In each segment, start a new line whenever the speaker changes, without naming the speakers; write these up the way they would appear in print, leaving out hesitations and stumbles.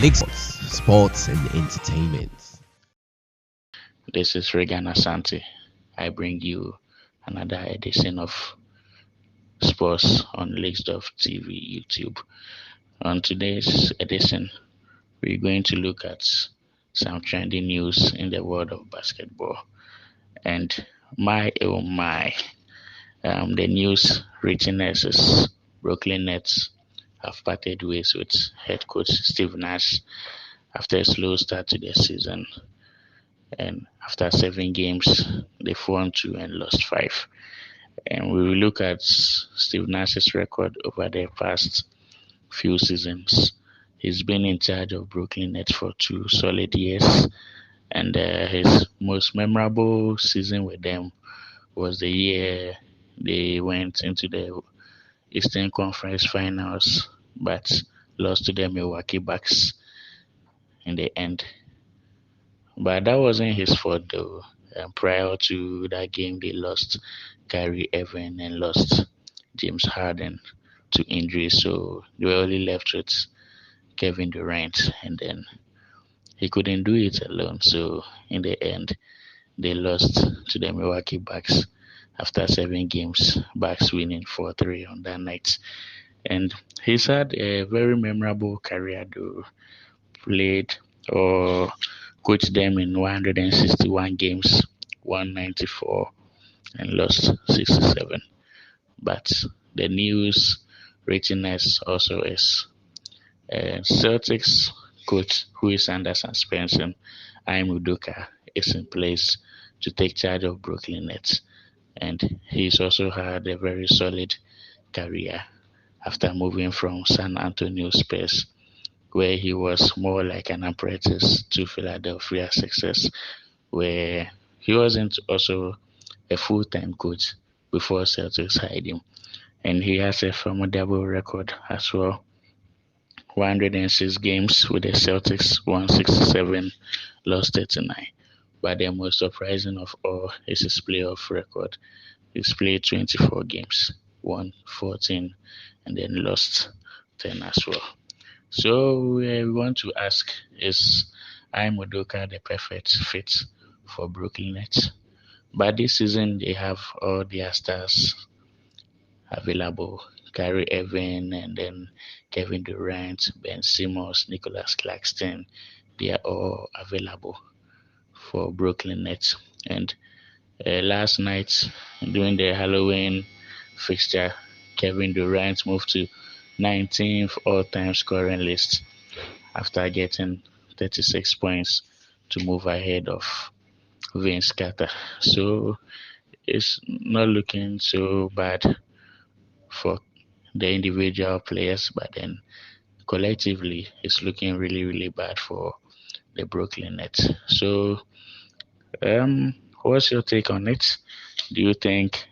LiXDOF, sports and entertainment.
This is Regan Asante. I bring you another edition of Sports on LiXDOF TV YouTube. On today's edition, we're going to look at some trending news in the world of basketball. And my oh my, the news reaching us is Brooklyn Nets have parted ways with head coach Steve Nash after a slow start to the season. And after 7 games, they've won 2 and lost 5. And we will look at Steve Nash's record over the past few seasons. He's been in charge of Brooklyn Nets for 2 solid years, and his most memorable season with them was the year they went into the Eastern Conference Finals, but lost to the Milwaukee Bucks in the end. But that wasn't his fault though. Prior to that game, they lost Kyrie Irving and lost James Harden to injury, so they were only left with Kevin Durant, and then he couldn't do it alone. So in the end, they lost to the Milwaukee Bucks after 7 games. Bucks winning 4-3 on that night, and he's had a very memorable career though. Played or coached them in 161 games, won 94 and lost 67. But the news reaching us also is Celtics coach who is under suspension, Udoka, is in place to take charge of Brooklyn Nets, and he's also had a very solid career after moving from San Antonio Spurs, where he was more like an apprentice, to Philadelphia Sixers, where he wasn't also a full-time coach before Celtics hired him. And he has a formidable record as well. 106 games with the Celtics, won 67, lost 39. But the most surprising of all is his playoff record. He's played 24 games, won 14, and then lost 10 as well. So we want to ask, is Udoka the perfect fit for Brooklyn Nets? But this season they have all their stars available. Kyrie Irving and then Kevin Durant, Ben Simmons, Nicholas Claxton, they are all available for Brooklyn Nets. And last night during the Halloween fixture, Kevin Durant moved to 19th all-time scoring list after getting 36 points to move ahead of Vince Carter. So it's not looking so bad for the individual players, but then collectively it's looking really, really bad for the Brooklyn Nets. So what's your take on it? Do you think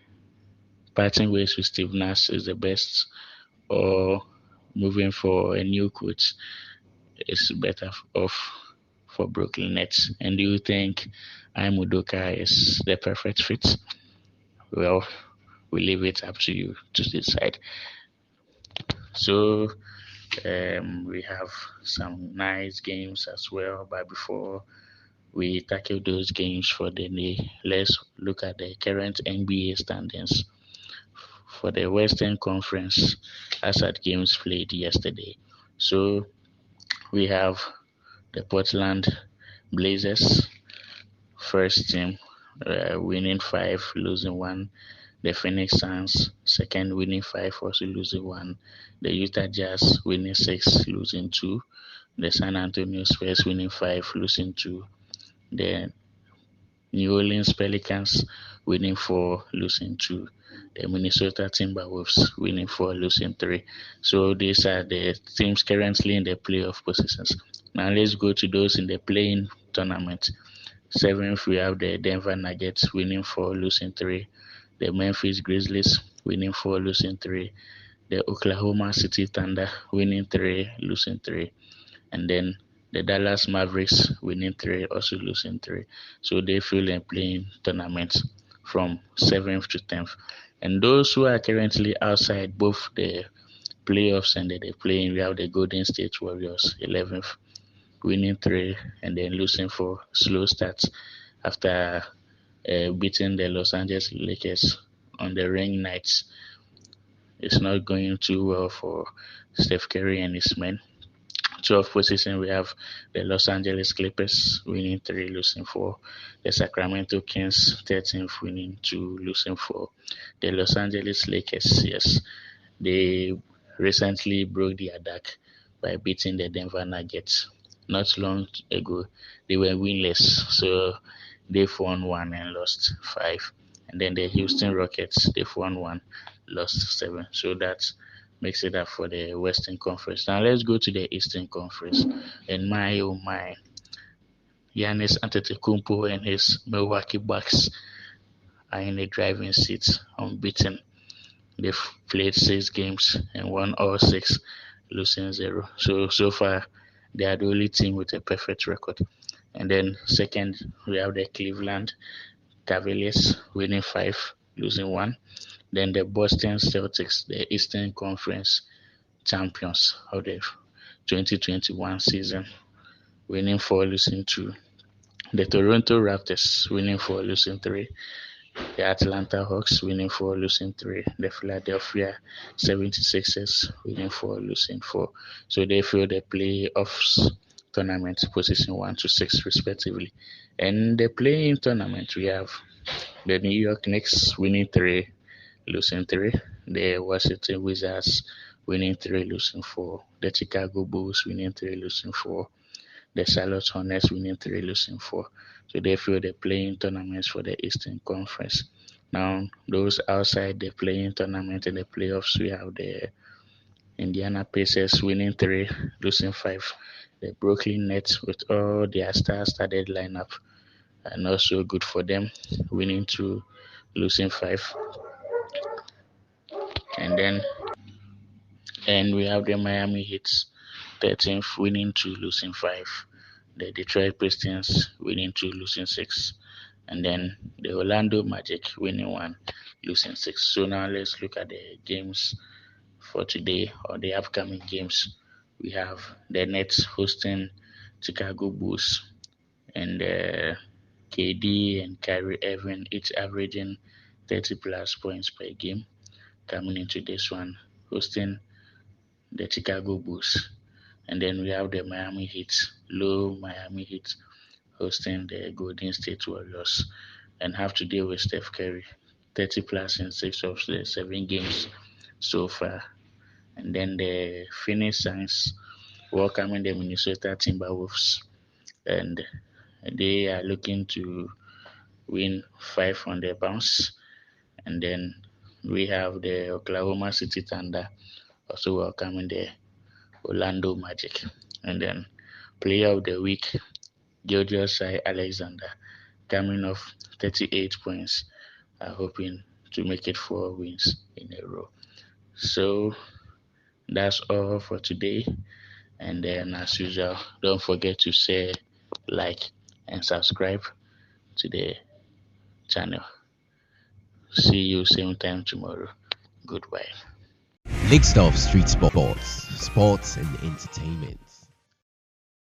parting ways with Steve Nash is the best, or moving for a new coach is better off for Brooklyn Nets? And do you think Udoka is the perfect fit? Well, we leave it up to you to decide. So we have some nice games as well, but before we tackle those games for the day, let's look at the current NBA standings for the Western Conference as at games played yesterday. So we have the Portland Blazers, first team, winning 5, losing 1. The Phoenix Suns, second, winning 5, also losing 1. The Utah Jazz, winning 6, losing 2. The San Antonio Spurs, winning 5, losing 2. The New Orleans Pelicans, winning 4, losing 2. The Minnesota Timberwolves, winning 4, losing 3. So these are the teams currently in the playoff positions. Now let's go to those in the play-in tournament. 7th, we have the Denver Nuggets, winning 4, losing 3. The Memphis Grizzlies, winning 4, losing 3. The Oklahoma City Thunder, winning 3, losing 3. And then the Dallas Mavericks, winning 3, also losing 3. So they fill in playing tournaments from 7th to 10th. And those who are currently outside both the playoffs and the play-in, we have the Golden State Warriors, 11th, winning 3 and then losing 4. Slow start after beating the Los Angeles Lakers on the ring nights. It's not going too well for Steph Curry and his men. 12th position, we have the Los Angeles Clippers winning 3, losing 4. The Sacramento Kings 13th, winning 2, losing 4. The Los Angeles Lakers, yes, they recently broke their duck by beating the Denver Nuggets. Not long ago, they were winless, so they've won 1 and lost 5. And then the Houston Rockets, they've won 1, lost 7. So that makes it up for the Western Conference. Now let's go to the Eastern Conference. And my oh my, Giannis Antetokounmpo and his Milwaukee Bucks are in the driving seat, unbeaten. They've played 6 games and won all 6, losing 0. So far, they are the only team with a perfect record. And then second, we have the Cleveland Cavaliers winning 5, losing 1. Then the Boston Celtics, the Eastern Conference champions of the 2021 season, winning 4, losing 2. The Toronto Raptors winning 4, losing 3. The Atlanta Hawks winning 4, losing 3. The Philadelphia 76ers winning 4, losing 4. So they fill the playoffs tournament position 1 to 6 respectively. And the play-in tournament, we have the New York Knicks winning 3, losing 3. The Washington Wizards winning 3, losing 4. The Chicago Bulls winning 3, losing 4. The Charlotte Hornets winning 3, losing 4. So they fill the play-in tournaments for the Eastern Conference. Now, those outside the play-in tournament and the playoffs, we have the Indiana Pacers winning 3, losing 5. The Brooklyn Nets with all their star-studded lineup are not so good for them, winning 2, losing 5. And we have the Miami Heat 13th, winning 2, losing 5. The Detroit Pistons winning 2, losing 6. And then the Orlando Magic winning 1, losing 6. So now let's look at the games for today, or the upcoming games. We have the Nets hosting Chicago Bulls, and KD and Kyrie Irving each averaging 30 plus points per game coming into this one, hosting the Chicago Bulls. And then we have the Miami Heat, low Miami Heat, hosting the Golden State Warriors, and have to deal with Steph Curry, 30 plus in 6 of the 7 games so far. And then the Phoenix Suns welcoming the Minnesota Timberwolves, and they are looking to win 5 on their bounce. And then we have the Oklahoma City Thunder also welcoming the Orlando Magic. And then player of the week, Georgios Alexander, coming off 38 points, are hoping to make it 4 wins in a row. So that's all for today. And then, as usual, don't forget to share, like, and subscribe to the channel. See you same time tomorrow. Goodbye.
LiXDOF Street Sports, sports and entertainment.